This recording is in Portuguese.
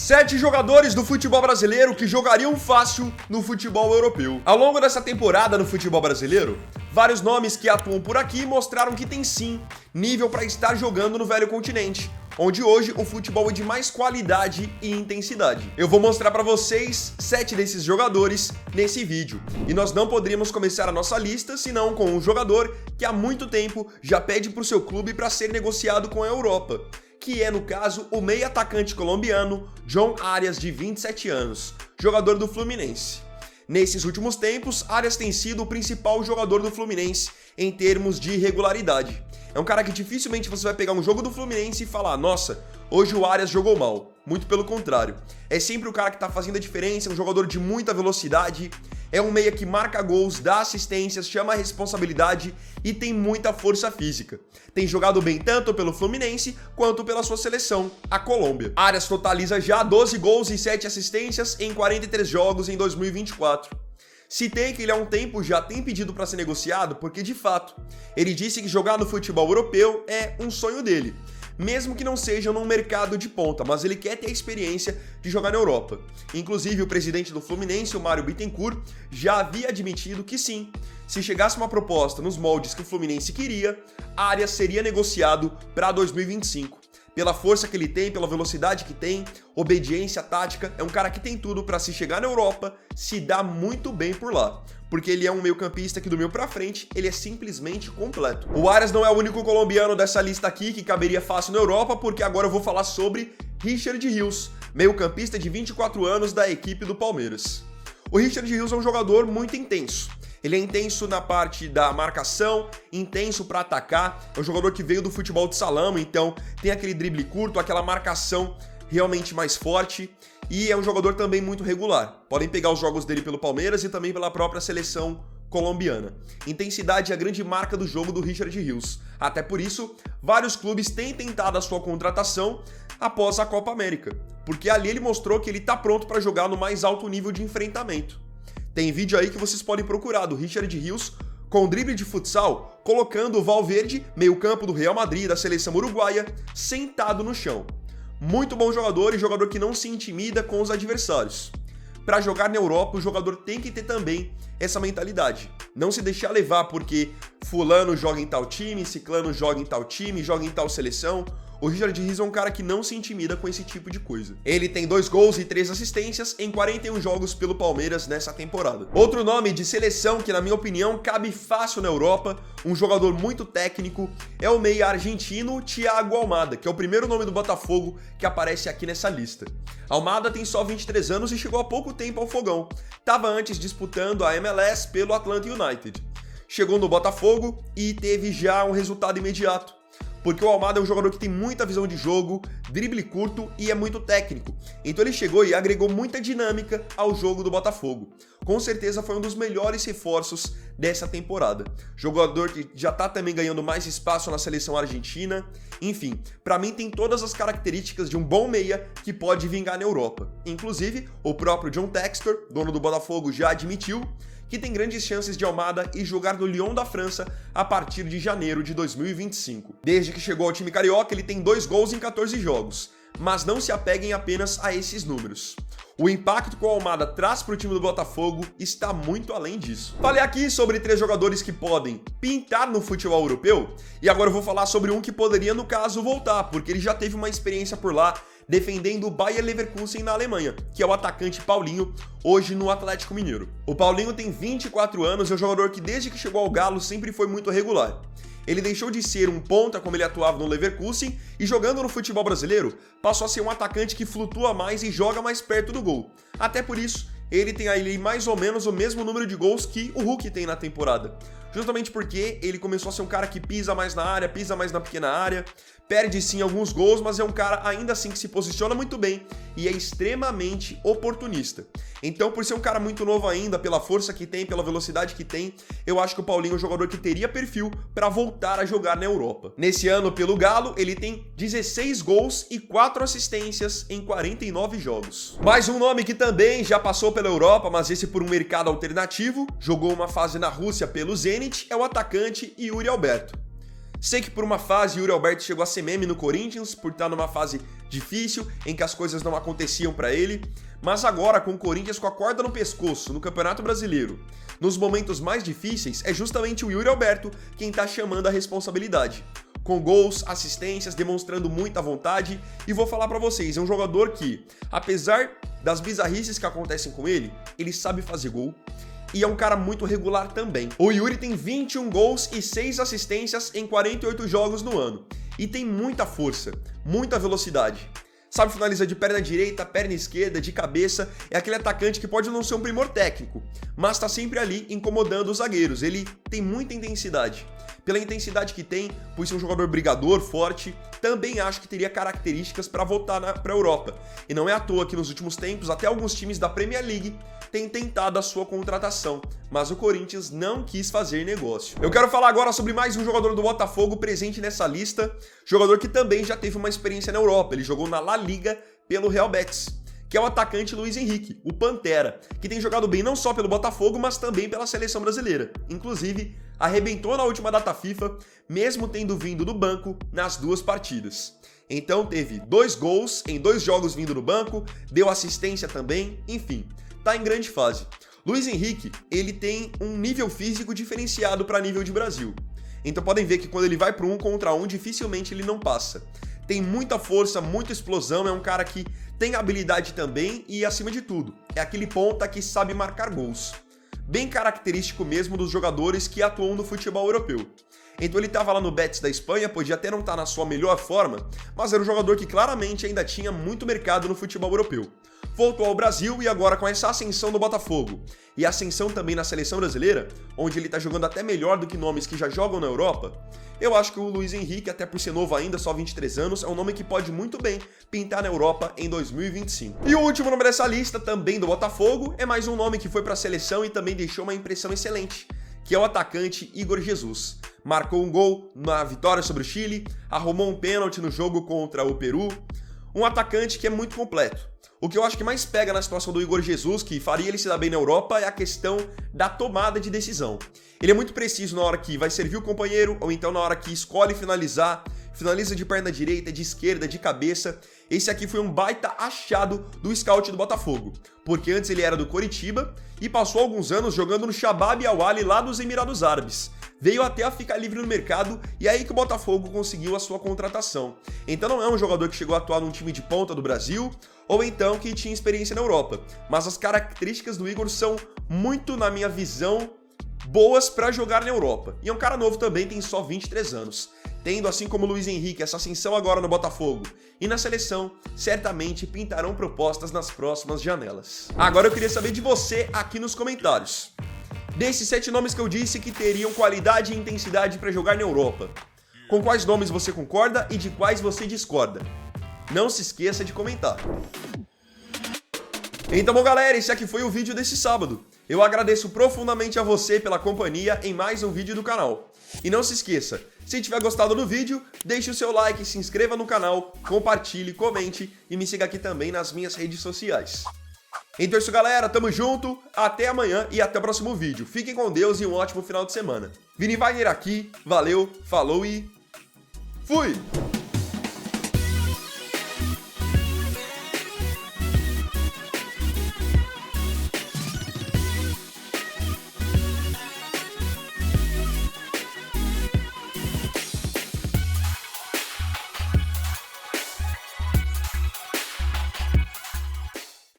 7 jogadores do futebol brasileiro que jogariam fácil no futebol europeu. Ao longo dessa temporada no futebol brasileiro, vários nomes que atuam por aqui mostraram que tem sim nível para estar jogando no velho continente, onde hoje o futebol é de mais qualidade e intensidade. Eu vou mostrar para vocês 7 desses jogadores nesse vídeo. E nós não poderíamos começar a nossa lista senão com um jogador que há muito tempo já pede para o seu clube para ser negociado com a Europa, que é, no caso, o meio atacante colombiano John Arias, de 27 anos, jogador do Fluminense. Nesses últimos tempos, Arias tem sido o principal jogador do Fluminense em termos de regularidade. É um cara que dificilmente você vai pegar um jogo do Fluminense e falar: nossa, hoje o Arias jogou mal. Muito pelo contrário. É sempre o cara que tá fazendo a diferença, é um jogador de muita velocidade, é um meia que marca gols, dá assistências, chama a responsabilidade e tem muita força física. Tem jogado bem tanto pelo Fluminense quanto pela sua seleção, a Colômbia. Arias totaliza já 12 gols e 7 assistências em 43 jogos em 2024. Citei que ele há um tempo já tem pedido para ser negociado porque, de fato, ele disse que jogar no futebol europeu é um sonho dele, mesmo que não seja num mercado de ponta, mas ele quer ter a experiência de jogar na Europa. Inclusive, o presidente do Fluminense, o Mário Bittencourt, já havia admitido que sim, se chegasse uma proposta nos moldes que o Fluminense queria, Arias seria negociado para 2025. Pela força que ele tem, pela velocidade que tem, obediência tática, é um cara que tem tudo para, se chegar na Europa, se dar muito bem por lá. Porque ele é um meio-campista que do meio pra frente, ele é simplesmente completo. O Arias não é o único colombiano dessa lista aqui que caberia fácil na Europa, porque agora eu vou falar sobre Richard Rios, meio-campista de 24 anos da equipe do Palmeiras. O Richard Rios é um jogador muito intenso. Ele é intenso na parte da marcação, intenso para atacar, é um jogador que veio do futebol de salão, então tem aquele drible curto, aquela marcação realmente mais forte, e é um jogador também muito regular. Podem pegar os jogos dele pelo Palmeiras e também pela própria seleção colombiana. Intensidade é a grande marca do jogo do Richard Rios. Até por isso, vários clubes têm tentado a sua contratação após a Copa América, porque ali ele mostrou que ele está pronto para jogar no mais alto nível de enfrentamento. Tem vídeo aí que vocês podem procurar do Richard Rios com drible de futsal, colocando o Valverde, meio-campo do Real Madrid, da seleção uruguaia, sentado no chão. Muito bom jogador e jogador que não se intimida com os adversários. Para jogar na Europa, o jogador tem que ter também essa mentalidade. Não se deixar levar porque fulano joga em tal time, ciclano joga em tal time, joga em tal seleção. O Richard Rios é um cara que não se intimida com esse tipo de coisa. Ele tem 2 gols e 3 assistências em 41 jogos pelo Palmeiras nessa temporada. Outro nome de seleção que, na minha opinião, cabe fácil na Europa, um jogador muito técnico, é o meia argentino Thiago Almada, que é o primeiro nome do Botafogo que aparece aqui nessa lista. Almada tem só 23 anos e chegou há pouco tempo ao fogão. Estava antes disputando a MLS pelo Atlanta United. Chegou no Botafogo e teve já um resultado imediato, porque o Almada é um jogador que tem muita visão de jogo, drible curto e é muito técnico. Então ele chegou e agregou muita dinâmica ao jogo do Botafogo. Com certeza foi um dos melhores reforços dessa temporada. Jogador que já tá também ganhando mais espaço na seleção argentina. Enfim, pra mim tem todas as características de um bom meia que pode vingar na Europa. Inclusive, o próprio John Textor, dono do Botafogo, já admitiu que tem grandes chances de Almada ir jogar no Lyon da França a partir de janeiro de 2025. Desde que chegou ao time carioca, ele tem 2 gols em 14 jogos, mas não se apeguem apenas a esses números. O impacto que o Almada traz para o time do Botafogo está muito além disso. Falei aqui sobre 3 jogadores que podem pintar no futebol europeu, e agora eu vou falar sobre um que poderia, no caso, voltar, porque ele já teve uma experiência por lá, defendendo o Bayer Leverkusen na Alemanha, que é o atacante Paulinho, hoje no Atlético Mineiro. O Paulinho tem 24 anos e é um jogador que desde que chegou ao Galo sempre foi muito regular. Ele deixou de ser um ponta como ele atuava no Leverkusen e, jogando no futebol brasileiro, passou a ser um atacante que flutua mais e joga mais perto do gol. Até por isso, ele tem aí mais ou menos o mesmo número de gols que o Hulk tem na temporada. Justamente porque ele começou a ser um cara que pisa mais na área, pisa mais na pequena área, perde sim alguns gols, mas é um cara ainda assim que se posiciona muito bem e é extremamente oportunista. Então, por ser um cara muito novo ainda, pela força que tem, pela velocidade que tem, eu acho que o Paulinho é um jogador que teria perfil para voltar a jogar na Europa. Nesse ano, pelo Galo, ele tem 16 gols e 4 assistências em 49 jogos. Mais um nome que também já passou pela Europa, mas esse por um mercado alternativo, jogou uma fase na Rússia pelo Zenit, é o atacante Yuri Alberto. Sei que por uma fase Yuri Alberto chegou a ser meme no Corinthians, por estar numa fase difícil, em que as coisas não aconteciam para ele, mas agora com o Corinthians com a corda no pescoço no Campeonato Brasileiro, nos momentos mais difíceis, é justamente o Yuri Alberto quem tá chamando a responsabilidade. Com gols, assistências, demonstrando muita vontade, e vou falar pra vocês, é um jogador que, apesar das bizarrices que acontecem com ele sabe fazer gol, e é um cara muito regular também. O Yuri tem 21 gols e 6 assistências em 48 jogos no ano, e tem muita força, muita velocidade. Sabe finalizar de perna direita, perna esquerda, de cabeça, é aquele atacante que pode não ser um primor técnico, mas tá sempre ali incomodando os zagueiros, ele tem muita intensidade. Pela intensidade que tem, por ser um jogador brigador, forte, também acho que teria características para voltar para a Europa. E não é à toa que nos últimos tempos, até alguns times da Premier League têm tentado a sua contratação, mas o Corinthians não quis fazer negócio. Eu quero falar agora sobre mais um jogador do Botafogo presente nessa lista, jogador que também já teve uma experiência na Europa, ele jogou na La Liga pelo Real Betis, que é o atacante Luiz Henrique, o Pantera, que tem jogado bem não só pelo Botafogo, mas também pela seleção brasileira. Inclusive, arrebentou na última data FIFA, mesmo tendo vindo do banco nas 2 partidas. Então teve 2 gols em 2 jogos vindo do banco, deu assistência também, enfim, tá em grande fase. Luiz Henrique, ele tem um nível físico diferenciado para nível de Brasil. Então podem ver que quando ele vai para 1 contra 1, dificilmente ele não passa. Tem muita força, muita explosão, é um cara que tem habilidade também e, acima de tudo, é aquele ponta que sabe marcar gols. Bem característico mesmo dos jogadores que atuam no futebol europeu. Então ele estava lá no Betis da Espanha, podia até não estar na sua melhor forma, mas era um jogador que claramente ainda tinha muito mercado no futebol europeu. Voltou ao Brasil e agora com essa ascensão do Botafogo e ascensão também na seleção brasileira, onde ele está jogando até melhor do que nomes que já jogam na Europa, eu acho que o Luiz Henrique, até por ser novo ainda, só 23 anos, é um nome que pode muito bem pintar na Europa em 2025. E o último nome dessa lista, também do Botafogo, é mais um nome que foi para a seleção e também deixou uma impressão excelente, que é o atacante Igor Jesus. Marcou um gol na vitória sobre o Chile, arrumou um pênalti no jogo contra o Peru, um atacante que é muito completo. O que eu acho que mais pega na situação do Igor Jesus, que faria ele se dar bem na Europa, é a questão da tomada de decisão. Ele é muito preciso na hora que vai servir o companheiro, ou então na hora que escolhe finalizar, finaliza de perna direita, de esquerda, de cabeça. Esse aqui foi um baita achado do scout do Botafogo, porque antes ele era do Coritiba e passou alguns anos jogando no Shabab Al-Ahly lá dos Emirados Árabes. Veio até a ficar livre no mercado e é aí que o Botafogo conseguiu a sua contratação. Então não é um jogador que chegou a atuar num time de ponta do Brasil, ou então que tinha experiência na Europa. Mas as características do Igor são muito, na minha visão, boas para jogar na Europa. E é um cara novo também, tem só 23 anos. Tendo, assim como o Luiz Henrique, essa ascensão agora no Botafogo e na seleção, certamente pintarão propostas nas próximas janelas. Agora eu queria saber de você aqui nos comentários. Desses 7 nomes que eu disse que teriam qualidade e intensidade para jogar na Europa, com quais nomes você concorda e de quais você discorda? Não se esqueça de comentar. Então, bom galera, esse aqui foi o vídeo desse sábado. Eu agradeço profundamente a você pela companhia em mais um vídeo do canal. E não se esqueça, se tiver gostado do vídeo, deixe o seu like, se inscreva no canal, compartilhe, comente e me siga aqui também nas minhas redes sociais. Então é isso galera, tamo junto, até amanhã e até o próximo vídeo. Fiquem com Deus e um ótimo final de semana. Vini Wagner aqui, valeu, falou e fui!